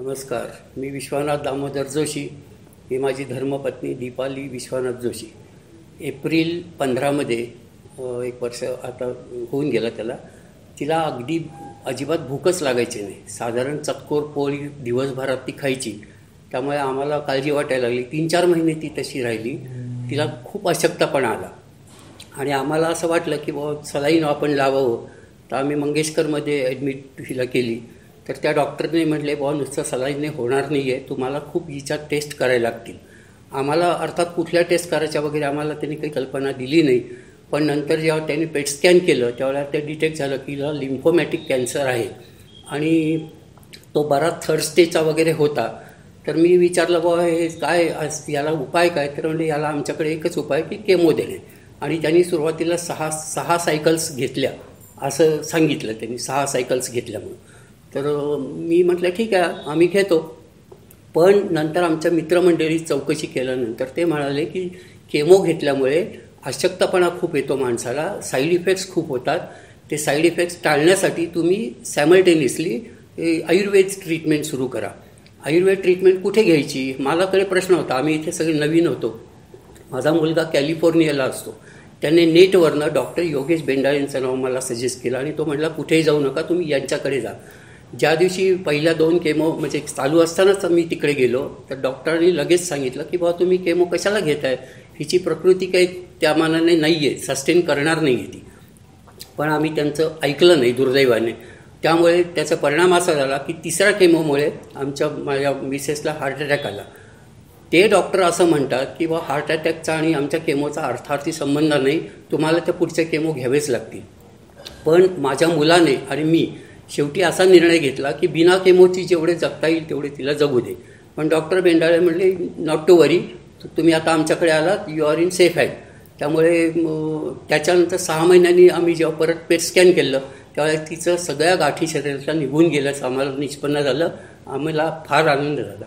नमस्कार. मी विश्वनाथ दामोदर जोशी. ही माझी धर्मपत्नी दीपाली विश्वनाथ जोशी. एप्रिल 15मध्ये एक वर्ष आता होऊन गेला त्याला. तिला अगदी अजिबात भूकच लागायची नाही. साधारण चतकोर पोळी दिवसभरात ती खायची. त्यामुळे आम्हाला काळजी वाटायला लागली. 3-4 महिने ती तशी राहिली. तिला खूप अशक्तपणा आला आणि आम्हाला असं वाटलं की बाबा सलाईन आपण लावावं. तर आम्ही मंगेशकरमध्ये ॲडमिट हिला केली. तर त्या डॉक्टरने म्हटले बाबा नुसतं सलाईनने होणार नाही आहे, तुम्हाला खूप हिच्या टेस्ट करायला लागतील. आम्हाला अर्थात कुठल्या टेस्ट करायच्या वगैरे आम्हाला त्यांनी काही कल्पना दिली नाही. पण नंतर जेव्हा त्यांनी पेट स्कॅन केलं त्यावेळेला ते डिटेक्ट झालं की हिला लिम्फोमॅटिक कॅन्सर आहे आणि तो बराच थर्ड स्टेजचा वगैरे होता. तर मी विचारलं बाबा हे काय याला उपाय काय? तर म्हणजे याला आमच्याकडे एकच उपाय की केमो देणे. आणि त्यांनी सुरुवातीला 6 सायकल्स घेतल्या असं सांगितलं. त्यांनी 6 सायकल्स घेतल्या म्हणून. तर मी म्हटलं ठीक आहे आम्ही घेतो. पण नंतर आमच्या मित्रमंडळी चौकशी केल्यानंतर ते म्हणाले की केमो घेतल्यामुळे अशक्तपणा खूप येतो माणसाला, साईड इफेक्ट्स खूप होतात. ते साईड इफेक्ट्स टाळण्यासाठी तुम्ही सायमल्टेनियसली आयुर्वेद ट्रीटमेंट सुरू करा. आयुर्वेद ट्रीटमेंट कुठे घ्यायची माझ्याकडे प्रश्न होता. आम्ही इथे सगळे नवीन होतो. माझा मुलगा कॅलिफोर्नियाला असतो. त्याने नेटवरनं डॉक्टर योगेश बेंडाळे यांचं नाव मला सजेस्ट केलं आणि तो म्हटला कुठेही जाऊ नका, तुम्ही यांच्याकडे जा. ज्या दिवशी पहिल्या 2 केमो म्हणजे चालू असतानाच मी तिकडे गेलो तर डॉक्टरांनी लगेच सांगितलं की बाबा तुम्ही केमो कशाला घेताय, हिची प्रकृती काही त्या मानाने नाही आहे, सस्टेन करणार नाही आहे ती. पण आम्ही त्यांचं ऐकलं नाही दुर्दैवाने. त्यामुळे त्याचा परिणाम असा झाला की 3ऱ्या केमोमुळे माझ्या मिसेसला हार्ट अटॅक आला. ते डॉक्टर असं म्हणतात की बा हार्ट अटॅकचा आणि आमच्या केमोचा अर्थार्थी संबंध नाही, तुम्हाला त्या पुढचे केमो घ्यावेच लागतील. पण माझ्या मुलाने आणि मी शेवटी असा निर्णय घेतला की बिना केमोची जेवढे जगता येईल तेवढे तिला जगू दे. पण डॉक्टर बेंडाळे म्हणले नॉट टू वरी, तुम्ही आता आमच्याकडे आलात, you are in safe hand. त्यामुळे त्याच्यानंतर 6 महिन्यांनी आम्ही जेव्हा परत पेट स्कॅन केलं त्यावेळेस तिचं सगळ्या गाठी शरीराच्या निघून गेल्याचं आम्हाला निष्पन्न झालं. आम्हाला फार आनंद झाला.